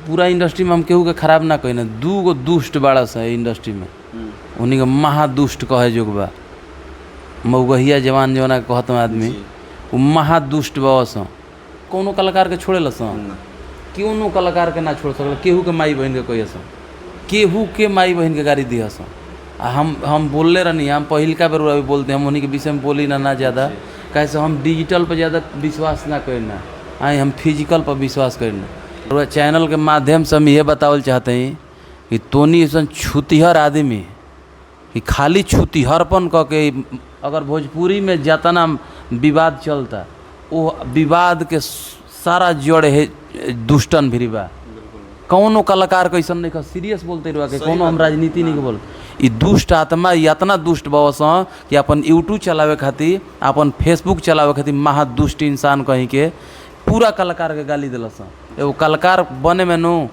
पूरा इंडस्ट्री में हम केहू के खराब ना कही ना। 2 गो दुष्ट बाड़ा सा इंडस्ट्री में, उन्हीं के महादुष्ट कहे जोग बा। मऊगहिया जवान जवाना कहत आदमी वो महादुष्ट बा स। कोनो कलाकार के छोड़े लस, क्यों कलाकार के ना छोड़ सकल। केहू के माई बहन के कही स, केहू के माई बहन के गाड़ी दिया स। हम बोलले रहनी, हम पहिलका बेर अभी बोलते हम उन्हीं के विषय में बोली ना ज़्यादा, कैसे हम डिजिटल पर ज़्यादा विश्वास ना करना, आई हम फिजिकल पर विश्वास करना। और चैनल के माध्यम से हम ये बतावल चाहते हैं कि तोनी ऐसा छुतिहर आदमी कि खाली छुतिहरपन कह के, अगर भोजपुरी में जितना विवाद चलता वो विवाद के सारा जड़ है दुष्टन भी बा। कौनो कलाकार कैसा नहीं का सीरियस बोलते रहा कि कोनो हम राजनीति नहीं बोल। ये दुष्ट आत्मा इतना दुष्ट बवस कि अपन यूट्यूब चलावे खातिर, अपन फेसबुक चलावे खातिर महादुष्ट इंसान कहीं के पूरा कलाकार के गाली दिलस। एगो कलाकार बने में नु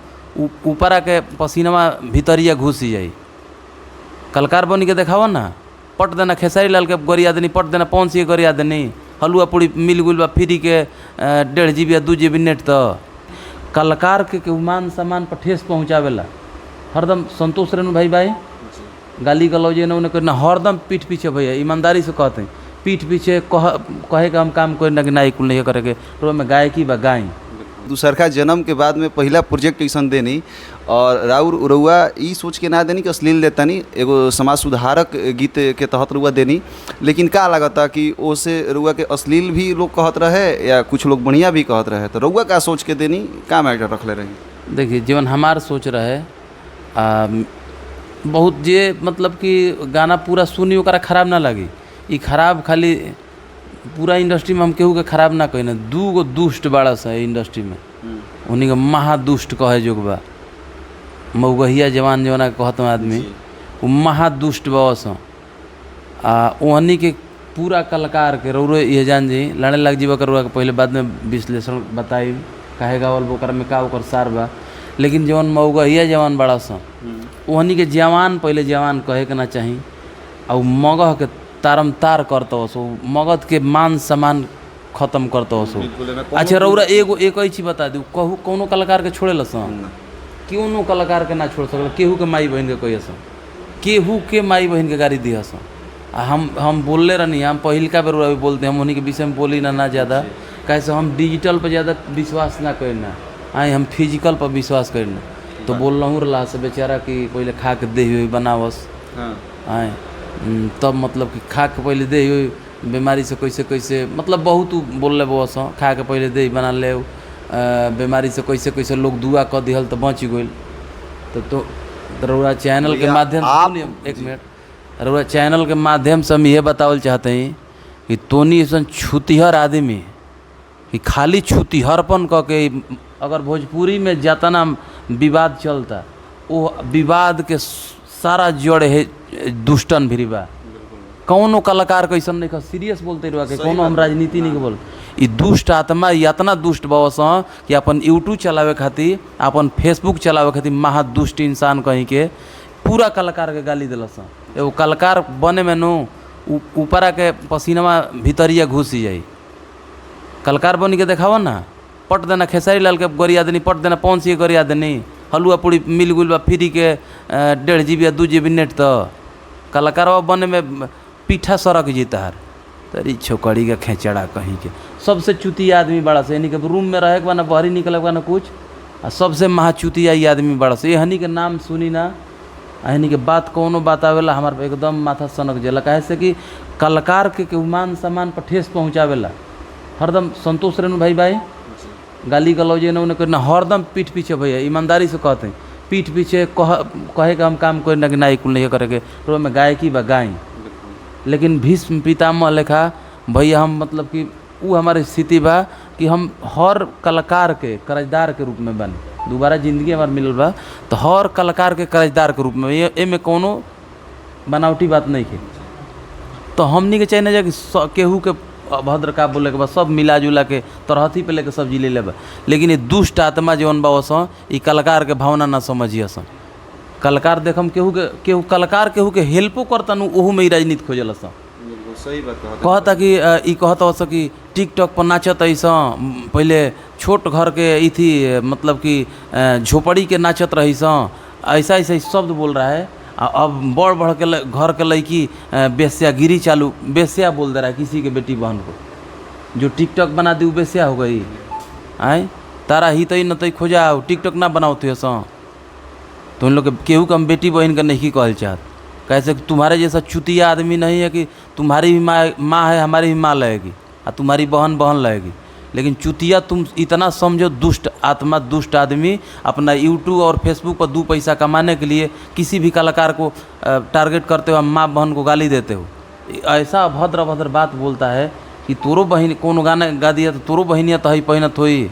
ऊपरा के पसीनमा भीतरिया घुसी जाई। कलाकार बन के देखावा ना, पट देना खेसारी लाल के गरिया देनी, पट देना 500 के गरिया देनी, हलुआ पूरी मिल गुल बा फ्री के 1.5 GB या 2 GB नेट। तो कलाकार के मान सम्मान पर ठेस पहुँचावेला हरदम संतोष रेणु भाई गाली गलौज उन्हें करना हरदम पीठ पीछे भैया ईमानदारी से कहते हैं पीठ पीछे कहे का हम काम करना कि ना कुल नहीं करेंगे। तो में गायकी बा गाई दूसरका जन्म के बाद में पहला प्रोजेक्ट ऐसा देनी और राउर उरुआ ई सोच के ना देनी कि अश्लील देता नहीं, एगो समाज सुधारक गीत के तहत रुआ देनी। लेकिन का लगता कि ओसे रुआ के अश्लील भी लोग कहत रहे या कुछ लोग बढ़िया भी कहत रहे, तो रुआ का सोच के देनी का मैटर रख ले रही? देखिए जीवन हमार सोच रहे बहुत जे मतलब कि गाना पूरा सुनी ओकरा खराब ना लगी। ई खराब खाली पूरा इंडस्ट्री में हम केहू के खराब ना कही ना। 2 गो दुष्ट बाड़ा सा इंडस्ट्री में, उन्हीं के महादुष्ट कहे जोग बा। मऊगहिया जवान जवाना कहत आदमी वो महादुष्ट बवस। ओहनी के पूरा कलाकार के रौरो ये जान जी लड़े लग जीवा करुआ के पहले बाद में विश्लेषण बताई काहे गावल बोकर में का ओकर सार बा। लेकिन जवन मऊगहिया जवान बड़ा सा ओहनी के जवान पहले जवान कहे के ना चाही और मगह के तारम तार करता हो सो, मगध के मान सम्मान खत्म करता हो सो। अच्छा रौरा एगो एक ही चीज बता दूँ, कहू कोनो कलाकार के छोड़े लस, क्यों कलाकार के ना छोड़ सकल। केहू के माई बहन के कही स, केहू के माई बहन के गाड़ी दिया स। हम बोलले रहनी, हम पहिलका बेर अभी बोलते हम उन्हीं के विषय में बोली ना ज़्यादा, कैसे हम डिजिटल पर ज़्यादा विश्वास ना करना, आई हम फिजिकल पर विश्वास करना। तो बोल रहा हूँ रहा से बेचारा कि पहले खा के दे हुई बनावस, आए तब मतलब कि खा के पहले दे हुई बीमारी से कैसे कैसे मतलब बहुत बोल ले बस खा के पहले दे बना ले बीमारी से कैसे कैसे लोग दुआ कर दिहल तो बच गई। तो रउरा चैनल के माध्यम से एक मिनट रउरा चैनल के माध्यम से हम ये बतावल चाहते हैं कि तोनी ऐसा छुतिहर आदमी कि खाली छुतिहरपन कह के, अगर भोजपुरी में जितना विवाद चलता वो विवाद के सारा जड़ है दुष्टन भी बा। कौनो कलाकार कैसा नहीं का सीरियस बोलते रहा कि कोनो हम राजनीति नहीं बोल। ये दुष्ट आत्मा इतना दुष्ट बवस कि अपन यूट्यूब चलावे खातिर, अपन फेसबुक चलावे खातिर महादुष्ट इंसान कहीं के पूरा कलाकार के गाली दिलस। एगो कलाकार बने में नु ऊपरा के पसीनमा भीतरिया घुसी जाई। कलाकार बन के देखावा ना, पट देना खेसारी लाल के गरिया देनी, पट देना 500 के गरिया देनी, हलुआ पूरी मिल गुल बा फ्री के 1.5 GB या 2 GB नेट। तो कलाकार बने में पीठा सड़क जीतार तरी छोकड़ी का खेचड़ा कहीं के सबसे चुती आदमी बड़ा से, यानी कि रूम में रहे के बा ना बाहरी निकले के बा ना कुछ। सबसे महाचुतिया ये आदमी बड़ा से, हनी के नाम सुनी ना हनी के बात कोनो बात आवेला हमार एकदम माथा सनक जाला। काहे से कि कलाकार के मान सम्मान पर ठेस पहुँचावेला हरदम संतोष रेणु भाई गाली गलौज उन्हें करना हरदम पीठ पीछे भैया ईमानदारी से कहते हैं पीठ पीछे कहे का हम काम करना कि ना कुल नहीं करेंगे। तो में गायकी बा गाई। लेकिन भीष्म पितामह लेखा भैया हम मतलब कि वो हमारी स्थिति बा कि हम हर कलाकार के कर्जदार के रूप में बने। दोबारा जिंदगी हमार मिलल बा तो हर कलाकार के कर्जदार के रूप में, ये में कोनो बनावटी बात नहीं है। तो हमनी के चाहिए ना कि केहू के अभद्र का बोले के बाद सब मिला जुला के तरहथी पे लेके सब्जी ले लेबा। लेकिन ये दुष्ट आत्मा जौन बा ये कलाकार के भावना ना समझिए। कलाकार देखम केहू कलाकार केहू के हेल्पो करता ओहू में राजनीति खोजल सही बात कहता कि ई कहता हो कि टिकटॉक पर नाचत ऐसा पहले छोट घर के ई थी मतलब कि झोपड़ी के नाचत रही ऐसा ऐसा शब्द बोल रहा है। अब बढ़ बढ़ के घर के लड़की बेस्यागिरी चालू, बेस्या बोल दे रहा है किसी के बेटी बहन को। जो टिकटॉक बना दी वो बेस्या हो गई। आए तारा ही तई न तई खोजा टिकटॉक ना बनाओ थे तो उन लोग के केहू के हम बेटी बहन का नहीं कहल चाहत। कैसे तुम्हारे जैसा चुतिया आदमी नहीं है कि तुम्हारी भी माँ है हमारी भी माँ लगेगी और तुम्हारी बहन बहन लगेगी। लेकिन चुतिया तुम इतना समझो, दुष्ट आत्मा, दुष्ट आदमी अपना यूट्यूब और फेसबुक पर 2 पैसा कमाने के लिए किसी भी कलाकार को टारगेट करते हो, माँ बहन को गाली देते हो। ऐसा अभद्र अभद्र बात बोलता है कि तोरो बहन कौन गाना गा दिया तो तोरो बहनिया तो ही पहनत होई।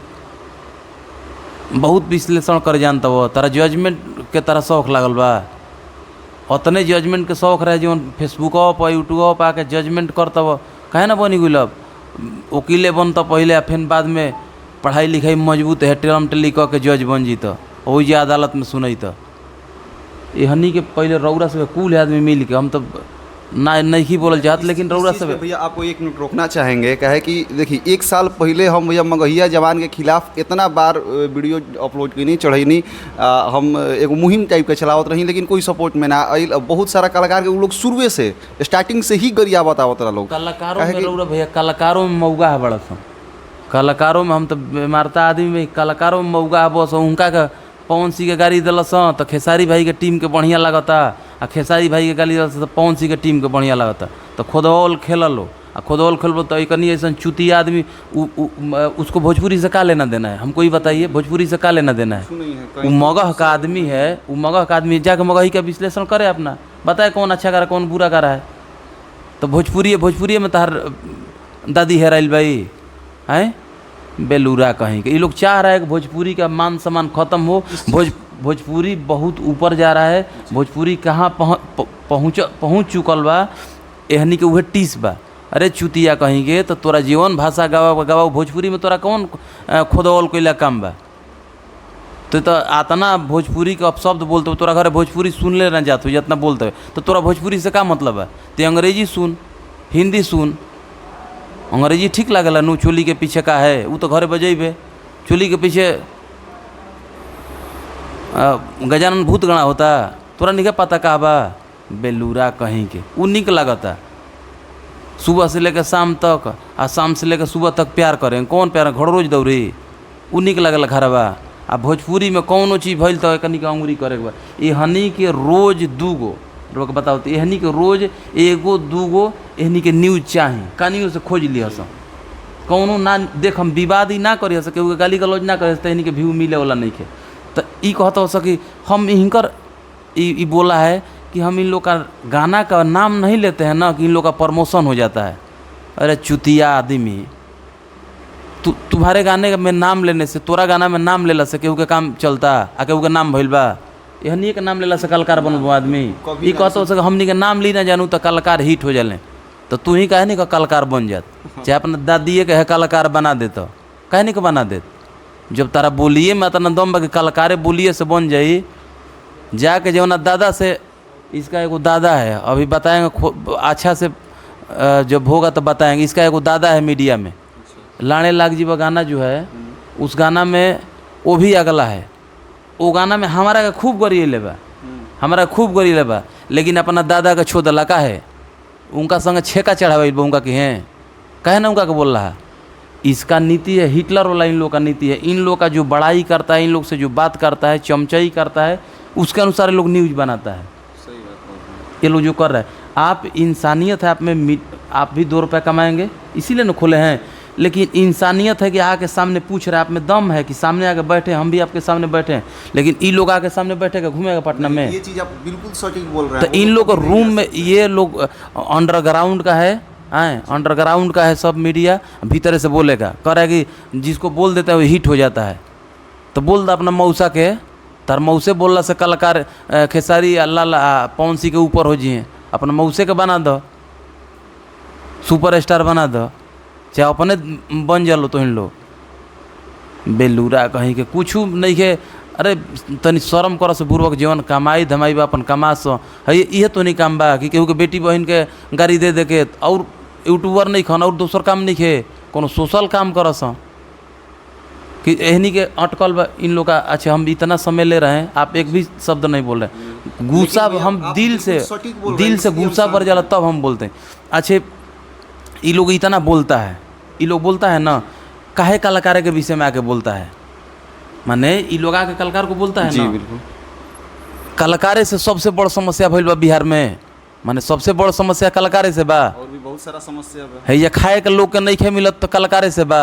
बहुत विश्लेषण कर जानता वो तारा जजमेंट के तरह शौक लागल बा। उतने जजमेंट के शौक रहे जो फेसबुक पर यूट्यूब पर आके जजमेंट करता वो कहे ना बनी गुलब वकीले बनता पहले फिर बाद में पढ़ाई लिखाई मजबूत है टेलम टेली कह के जज बन जीत वही जे अदालत में सुनई तो ये हनी के पहले रौरा से कुल आदमी मिल के हम तो ना नहीं बोलल चाहत लेकिन रौरा से भैया आपको 1 मिनट रोकना चाहेंगे। कहे कि देखिए 1 साल पहले हम भैया मगहिया जवान के खिलाफ इतना बार वीडियो अपलोड की नहीं चढ़ैनी, हम एगो मुहिम टाइप के चलावत रही लेकिन कोई सपोर्ट में ना आइल। बहुत सारा कलाकार के वो लोग शुरुए से स्टार्टिंग से ही गरिया बतावत रहा लोग। कलाकारों में रौरा भैया कलाकारों में मौगा है बड़ा सा। कलाकारों में हम तो मारता आदमी में कलाकारों में मौगा है बस। उनका का पवन सिंह के गाड़ी दिलस तो खेसारी भाई के टीम के बढ़िया लगता आ खेसारी भाई के गाली दिलस तो पवन सिंह के टीम के बढ़िया लगता। तो खुदौल खेलो आ खुदौल खेलो तो एक ऐसा चुती आदमी उसको भोजपुरी से का लेना देना है? हमको ही बताइए भोजपुरी से का लेना देना है? वो मगह का आदमी है, वो मगह का आदमी जाके मगही का विश्लेषण करे अपना, बताए कौन अच्छा करा कौन बुरा करा है। तो भोजपुरी में तार दादी हेराइल भाई हैं बेलूरा कहीं के। ये लोग चाह रहा है कि भोजपुरी का मान सम्मान खत्म हो। भोजपुरी बहुत ऊपर जा रहा है। भोजपुरी कहाँ पहुँच चुकल बा एहनी के उहे टीस बा। अरे चुतिया कहीं के तो तोरा जीवन भाषा गवा भोजपुरी में तोरा कौन खोदौल कोइला काम बा? तो आतना भोजपुरी के अपशब्द बोलते हो तोरा घर भोजपुरी सुन ले ना जात हो जितना बोलते हो तो तोरा भोजपुरी से का मतलब है? तो अंग्रेजी सुन, हिंदी सुन। अंग्रेजी ठीक लगेला नू चोली के पीछे का है वो तो घरे बजेबे। चोली के पीछे गजानन भूत गणा होता तोरा नहीं पता का बा? बेलूरा कहीं के वो निक लगता। सुबह से लेकर शाम तक आ शाम से लेकर सुबह तक प्यार करें। कौन प्यार घर रोज दौड़ी वो निक लगल घरवा। आ भोजपुरी में कौनो चीज़ भइल तो कनी का अंगुरी करे के बा। ये हनी के रोज 2 गो लोग बताओ तो एहनी के रोज 1 गो 2 गो एहनी के न्यूज चाही कनियों से खोज लिया सब। कौनो ना देख हम विवाद ही ना करिए सके गाली गलौज ना करे एहनी के व्यू मिले वाला नहीं के। तो ई कहता हो सकी हम इनकर ई बोला है कि हम इन लोग का गाना का नाम नहीं लेते हैं ना कि इन लोग का प्रमोशन हो जाता है। अरे चुतिया आदमी तुम्हारे गाने में नाम लेने से तोरा गाना में नाम लेला से केहू के काम चलता आ केहू के नाम भइल बा? एहनी के नाम लेला से कलाकार बनबो आदमी? ई कहता हो सके हमनी के नाम ली ना जानू तो कलाकार हिट हो जाले। तो तू ही कहे नहीं का कलाकार बन जात चाहे अपना दादिए के कलाकार बना दे तो कहे नहीं का बना दे। जब तारा बोलिए में इतना दम बा कि कलाकारे बोलिए से बन जाई जाके जो ना दादा से इसका एगो दादा है अभी बताएंगे अच्छा से जब होगा तो बताएंगे। इसका एगो दादा है मीडिया में लाने लाग जी गाना जो है उस गाना में वो भी अगला है। वो गाना में हमारा का खूब गरी लेबा हमारा खूब गरी लेबा लेकिन अपना दादा का छो दला का है उनका संग छेका चढ़ावे उनका के हैं कहे ना उनका के बोल रहा है। इसका नीति है हिटलर वाला इन लोग का नीति है। इन लोग का जो बड़ाई करता है इन लोग से जो बात करता है चमचाई करता है उसके अनुसार लोग न्यूज बनाता है। सही बात ये लोग जो कर रहे हैं आप इंसानियत है आप में आप भी 2 रुपये कमाएंगे इसीलिए ना खोले हैं। लेकिन इंसानियत है कि आके सामने पूछ रहे हैं आप में दम है कि सामने आके बैठे हम भी आपके सामने बैठे हैं। लेकिन इन लोग आके सामने बैठेगा घूमेगा पटना में। ये चीज़ आप बिल्कुल सटीक बोल रहे हैं। तो इन लोग रूम में ये लोग अंडरग्राउंड का है अंडरग्राउंड का है सब मीडिया भीतर से बोलेगा करे कि जिसको बोल देता है वो हिट हो जाता है। तो बोल दो अपना मौसा के तार मौसे बोलला से कलाकार खेसारी अल्लाह पवन सिंह के ऊपर हो जिए अपना मौसे के बना दो सुपर स्टार बना दो चाहे अपने बन जालो। तो इन लोग बेलूरा कहीं के कुछ नहीं के। अरे तनी शर्म कर से पूर्वक जीवन कमाई धमाई बा अपन कमा सो है ये तो नहीं काम बा कि केहू के बेटी बहन के गाड़ी दे के और यूट्यूबर नहीं खन और दोसर काम नहीं खे कोनो सोशल काम करस कि एहनी के अटकल बा इन लोग का। अच्छा हम इतना समय ले रहे हैं, आप एक भी शब्द नहीं बोल रहे, गुस्सा हम दिल से गुस्सा पर जाला तब हम बोलते हैं। अच्छा ये लोग इतना बोलता है, ये लोग बोलता है ना काहे कलाकार के विषय में आके बोलता है, माने ये लोग आके कलाकार को बोलता है जी ना। बिल्कुल। कलाकारे से सबसे बड़ समस्या भइल बा बिहार में, माने सबसे बड़ समस्या कलाकारे से बा। और भी बहुत सारा समस्या बा है, या खाए के लोग के नहीं खे मिलत तो कलाकारे से बा।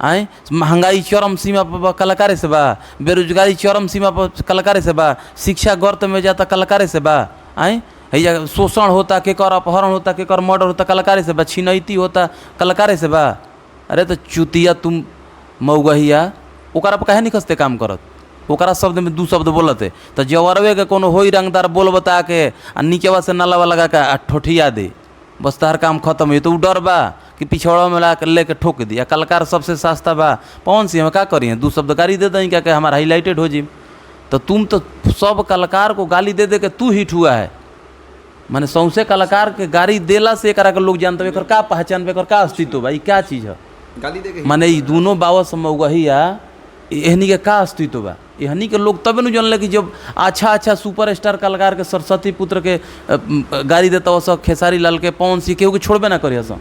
आए महंगाई चरम सीमा पर कलाकारे से बा, बेरोजगारी चरम सीमा पर कलाकारे से बा, शिक्षा गर्त में जाता कलाकारे से बा। आए या शोषण होता, केकर अपहरण होता, केकर मर्डर होता कलाकारे से बा, छिनैती होता कलाकारे से बा। अरे तो चुतिया तुम मऊगहिया ओकरा पर काहे नहीं खसते काम करत, ओकरा शब्द में दू शब्द बोलते तो जवरवे के कोनो होई रंगदार बोल बता के आ नीचेवा से नालावा लगा के आ ठोठिया दे, बस तार काम खत्म हुई। तो उ डर बा कि पिछड़ा में ला के लेके ठोक दिया। कलाकार सबसे सस्ता बा, पवन सिंह में क्या करिए, दू शब्द गाली दे दें क्या कि हमारा हाईलाइटेड हो जी। तो तुम तो सब कलाकार को गाली दे दे के तू हिट हुआ है, माने सौंसे कलाकार के गाली देला से एकरा के लोग जानते एकर का पहचान, एकर का अस्तित्व भाई क्या चीज़ है। गाली दे के माने ये दोनों बाबा समूहिया एहनी के का अस्तित्व बा, एहनी के लोग तब न जानले कि जब अच्छा सुपर स्टार कलाकार के सरस्वती पुत्र के गाड़ी देता सब खेसारी लाल के, पवन सिंह केहू के छोड़बे ना करिए सब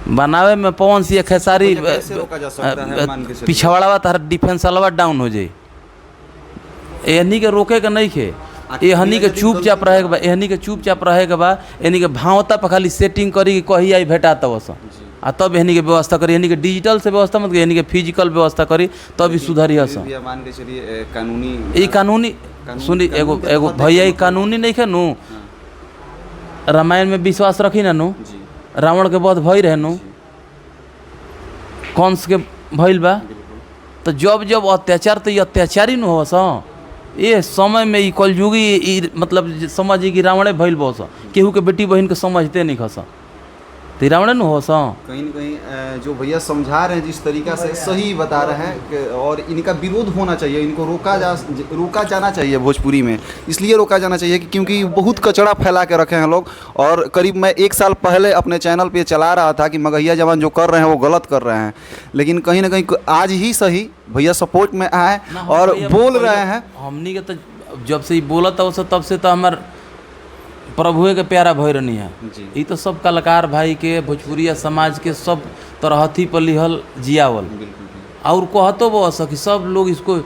बनावे में। पवन सिंह खेसारी पिछवाड़ा तार डिफेंस वाला डाउन हो जाए, एहनी के रोके के नहीं खे, एहनी के चुपचाप रहे के बा, एहनी के चुपचाप रहे के बा, एहनी के भावता पर खाली सेटिंग करी कि कही आई भेटाता वस आ तब एहनी के व्यवस्था करी, एहनी के डिजिटल से व्यवस्था मत, एहनी के फिजिकल व्यवस्था करी तब ही सुधरी हस। मान के चलिए कानूनी ई कानूनी सुनी एगो भैया ई कानूनी नहीं खे नु। रामायण में विश्वास रखी ना नु, रावण के वध भई रहे नु, कंस के भइल बा। तो जब जब अत्याचार तो ये अत्याचारी नु हो स, ये समय में ई कलयुगी मतलब समझी कि रावणे भइल बस, केहू के बेटी बहन के समझते नहीं खस, तो रावणे नु हो स। कहीं न कहीं जो भैया समझा रहे हैं जिस तरीका से सही बता रहे हैं और इनका विरोध होना चाहिए, इनको रोका जाना चाहिए भोजपुरी में। इसलिए रोका जाना चाहिए कि क्योंकि बहुत कचरा फैला के रखे हैं लोग। और करीब मैं 1 साल पहले अपने चैनल पे चला रहा था कि मगहिया जवान जो कर रहे हैं वो गलत कर रहे हैं, लेकिन कहीं ना कहीं आज ही सही भैया सपोर्ट में आए और बोल रहे हैं। हमनी के तो जब से ही बोला था उस तब से तो हमार प्रभुए के प्यारा भैरनी है। ये तो सब कलाकार भाई के भोजपुरिया समाज के सब तरहथी पर लिहल जियावल और कहतो वो कि सब लोग इसको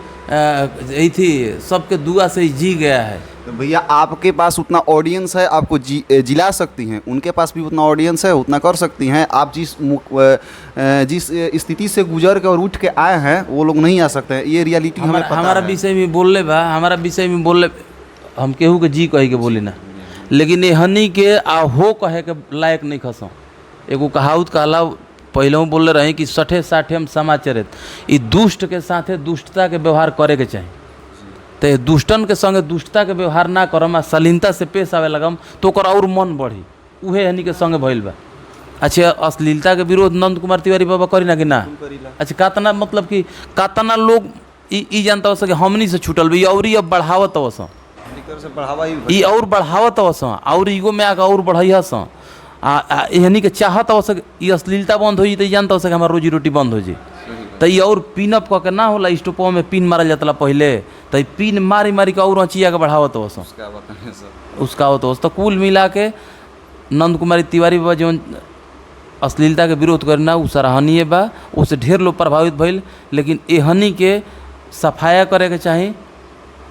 थी सबके दुआ से ही जी गया है। तो भैया आपके पास उतना ऑडियंस है, आपको जिला सकती हैं, उनके पास भी उतना ऑडियंस है, उतना कर सकती हैं। आप जिस स्थिति से गुजर के और उठ के आए हैं वो लोग नहीं आ सकते हैं, ये रियलिटी हमें पता है। हमारा विषय में बोलले बा, हमारा विषय में बोलले हम केहू के जी कही के बोली ना, लेकिन ये हनी के हो कहे के लायक नहीं खसों। एगो कहावत कहला पहले बोले रहे कि 60-60 हम समाचरित, ये दुष्ट के साथे दुष्टता के व्यवहार करे के चाहिए। तो दुष्टन के संगे दुष्टता के व्यवहार ना करम आ शालीनता से पेश आवे लगम तो ओकर और मन बढ़ी, उहे हनी के संगे भइल बा। अच्छा अश्लीलता के विरोध नंद कुमार तिवारी बाबा करी ना कि ना? अच्छा कातना मतलब कि कातना लोग ई जानता हो कि हमनी से छूटल भी और अब बढ़ावत हो ई और बढ़ावत हो और ईगो में आके और बढ़ाई हस यानी के चाहत हो ये अश्लीलता बंद हो तो जानता हो कि हमारा रोजी रोटी बंद हो जी। तो ये और पिन अप करके ना होला, स्टोपो में पिन मारल जाता पहले, तो पिन मारी मारी के और अचिया के बढ़ावत हो उसका हो तो कुल मिला के नंद कुमारी तिवारी बाबा जो अश्लीलता के विरोध करना उ सराहनीय बा, उससे ढेर लोग प्रभावित भइल। लेकिन एहनी के सफाया करे के चाही,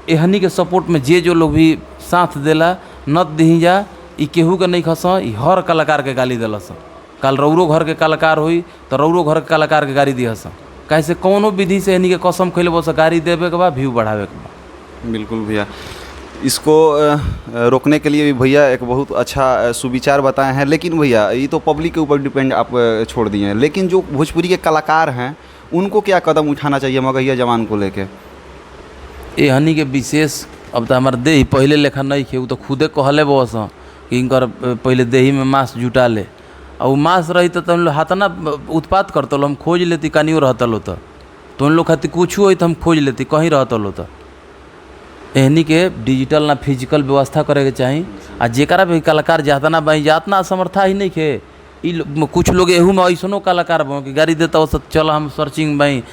एहनी के सपोर्ट में जे जो लोग भी साथ देला नत दही जा, ई केहू के नहीं खस, ई हर कलाकार के गाली दिलस। कल रौरो घर के कलाकार हुई तो रौरो घर के कलाकार के गाली दिहस, कैसे कौनो विधि से एहनी के कसम खैले बस गाड़ी देवे के बा, व्यू बढ़ावे के बा। बिल्कुल भैया, इसको रोकने के लिए भी भैया एक बहुत अच्छा सुविचार बताए हैं। लेकिन भैया ये तो पब्लिक के ऊपर डिपेंड आप छोड़ दिए हैं, लेकिन जो भोजपुरी के कलाकार हैं उनको क्या कदम उठाना चाहिए मगहिया जवान को लेके? ये हनी के विशेष अब तो हमारे देही पहले लेखा नहीं खे, तो खुदे कहले बस कि इनकर पहले देही में मांस जुटा ले, और मांस रही तो हम लोग हाथ ना उत्पात करते लो, हम खोज लेती कनियो रहता लो तो उन लोग खातिर कुछ हो तो हम खोज लेती कहीं रहता लो। तो एहनी के डिजिटल ना फिजिकल व्यवस्था करे के चाहिए। आ जेकरा भी कलाकार जाता ना भाई जातना असमर्था ही नहीं खे कुछ लोग एहू में ऐसनो कलाकार बो कि गाड़ी देता सब चल हम सर्चिंग बाई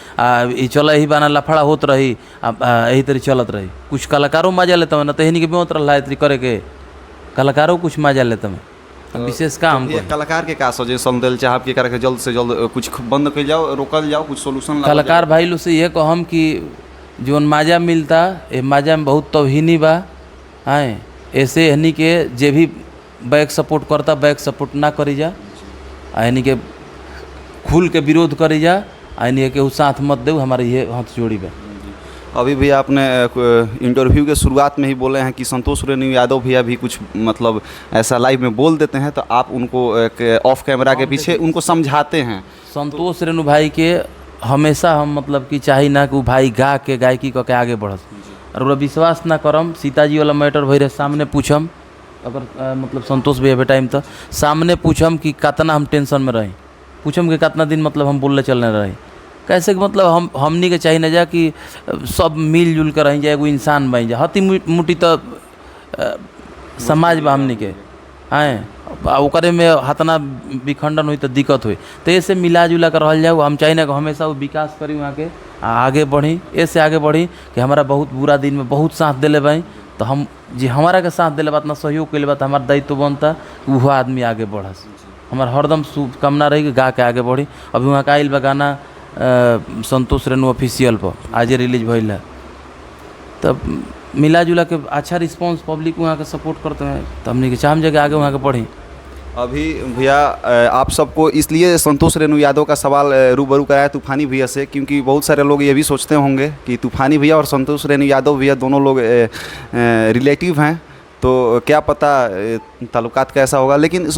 चल यही बाना लफड़ा होत रही यही तरी चलत रही। कुछ कलाकारों मजा लेता ना तो यही के बेहोत रहा करे के कलाकारों कुछ मजा लेता मैं विशेष काम ये कलाकार के का सजेशन दिल चाहब कि करके जल्द से जल्द कुछ बंद कर जाओ, रोकल जाओ, कुछ सोल्यूशन कलाकार भाई लोग से ये कहम कि जोन मजा मिलता ये मजा में बहुत तोहिनी बा आए ऐसे हनी के जे भी बैक सपोर्ट करता बैक सपोर्ट ना करी जा यानी के खुल के विरोध करी जा यानी के साथ मत दे हमारे ये हाथ जोड़ी बा। अभी भी आपने इंटरव्यू के शुरुआत में ही बोले हैं कि संतोष रेणु यादव भैया भी कुछ मतलब ऐसा लाइव में बोल देते हैं तो आप उनको ऑफ कैमरा के पीछे उनको समझाते हैं। संतोष रेणु भाई के हमेशा हम मतलब कि चाही ना कि वो भाई गा के गायकी के आगे बढ़स और विश्वास ना करम सीताजी वाला मैटर भई रहे सामने पूछम अगर मतलब संतोष भैया टाइम तो सामने पूछम कि कितना हम टेंशन में रही पूछम कि कितना दिन मतलब हम बोलने चलने रही कैसे कि मतलब हमनी के चाहिए ना जा कि सब मिलजुल कर रही जाए एगो इंसान बन जाए हती मुटी तो समाज बा हमनी के आए ओकरे में हतना विखंडन हुई तो दिक्कत हुई तो ऐसे मिला जुला कर रह जाओ। हम चाहिए ना कि हमेशा वो विकास करी वहाँ के आगे बढ़ी ऐसे आगे बढ़ी कि हमारा बहुत बुरा दिन में बहुत साथ दिले भाई तो हम जी हमारा के साथ दिले बात ना सहयोग के लिए बात हमारा दायित्व बनता कि वह आदमी आगे बढ़स। हमारा हरदम शुभकामना रही कि गा के आगे बढ़ी। अभी वहाँ का आइल बा गाना संतोष रेणु ऑफिशियल पर आज रिलीज भइल है तब मिला जुला के अच्छा रिस्पांस पब्लिक वहाँ के सपोर्ट करते हैं तो हमने के चाहम जगह आगे वहाँ के बढ़ी। अभी भैया आप सबको इसलिए संतोष रेणु यादव का सवाल रूबरू कराया तूफानी भैया से क्योंकि बहुत सारे लोग ये भी सोचते होंगे कि तूफानी भैया और संतोष रेणु यादव भैया दोनों लोग रिलेटिव हैं तो क्या पता ताल्लुकात कैसा होगा। लेकिन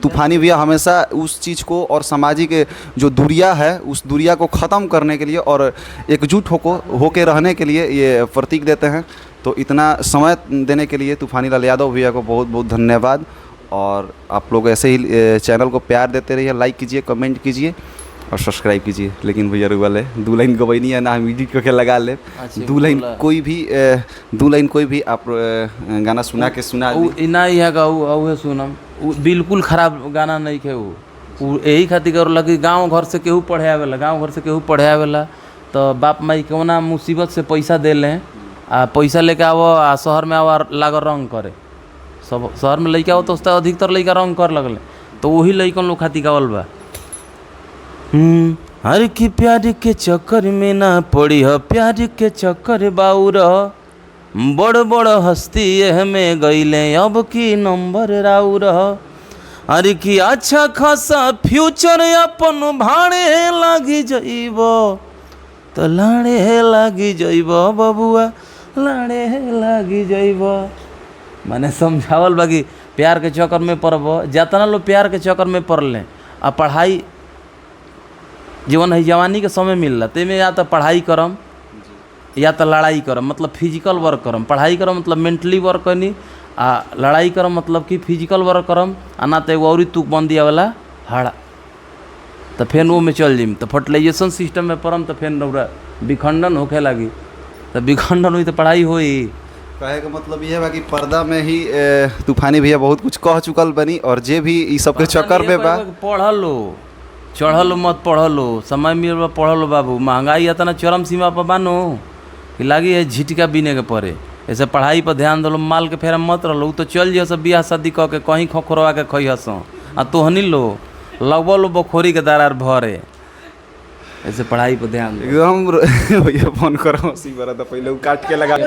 तूफानी भैया हमेशा उस चीज़ को और सामाजिक जो दूरिया है उस दूरिया को ख़त्म करने के लिए और एकजुट होके रहने के लिए ये प्रतीक देते हैं। तो इतना समय देने के लिए तूफानी लाल यादव भैया को बहुत बहुत धन्यवाद। और आप लोग ऐसे ही चैनल को प्यार देते रहिए, लाइक कीजिए, कमेंट कीजिए और सब्सक्राइब कीजिए। लेकिन भैया वाले 2 लाइन गवैनी है ना हम एडिट करके लगा ले 2 लाइन कोई भी आप गाना सुना के सुना ना यहाँ का उहे सुनम बिल्कुल खराब गाना नहीं खे वो यही खातिर कर लगी गाँव घर से केहू पढ़े आवेला तो बाप माई कौना मुसीबत से पैसा दे लें आ पैसा लेके आवो आ शहर में आवा लाग रंग करे सब शहर में लड़का हो तो उसका अधिकतर लड़का रंग कर लगले तो वही लड़कन लोग खातिर गावल बा। हर की प्यार के चक्कर में ना पड़ी है प्यार के चक्कर बाउर बड़ बड़ हस्ती में गईले अब की नंबर राउर अरे की अच्छा खासा फ्यूचर अपन भाड़े लागी जाइब तो लाड़े लागी जाइब बबुआ लाड़े लागी जाइब माने समझावल बाकी प्यार के चक्कर में पड़ब जितना लोग प्यार के चक्कर में पड़ले आ पढ़ाई जीवन है जवानी के समय मिल रहा तेमें या तो पढ़ाई करम या तो लड़ाई करम मतलब फिजिकल वर्क करम। पढ़ाई करम मतलब मेंटली वर्क करनी आ लड़ाई करम मतलब कि फिजिकल वर्क करम आ ना तो एगो और तुक बंदी वाला हड़ा तो फिर वो में चल जाइम तो फर्टिलाइजेशन सिस्टम में पड़म तो फिर विखंडन होखे लगी तो विखंडन हुई तो पढ़ाई होई। कहे का मतलब ये है कि पर्दा में ही तूफानी भैया बहुत कुछ कह चुकल बनी और जे भी इस सब के चक्कर में बा पढ़ल लो चढ़ल मत पढ़लो समय मिल पढ़लो बाबू महंगाई इतना चरम सीमा पर बानो कि लागी है झिटका बीने के पड़े ऐसे पढ़ाई पर ध्यान दलो माल के फेरा मत रहो तो चल जाओ सब बियाह शादी कह के कहीं खोखरवा के खई हसो आ तोहनी लो लगभग लो बखोरी के दरार भरे ऐसे पढ़ाई पर ध्यान एकदम भैया फोन करो सी बरा तो पहले काट के लगा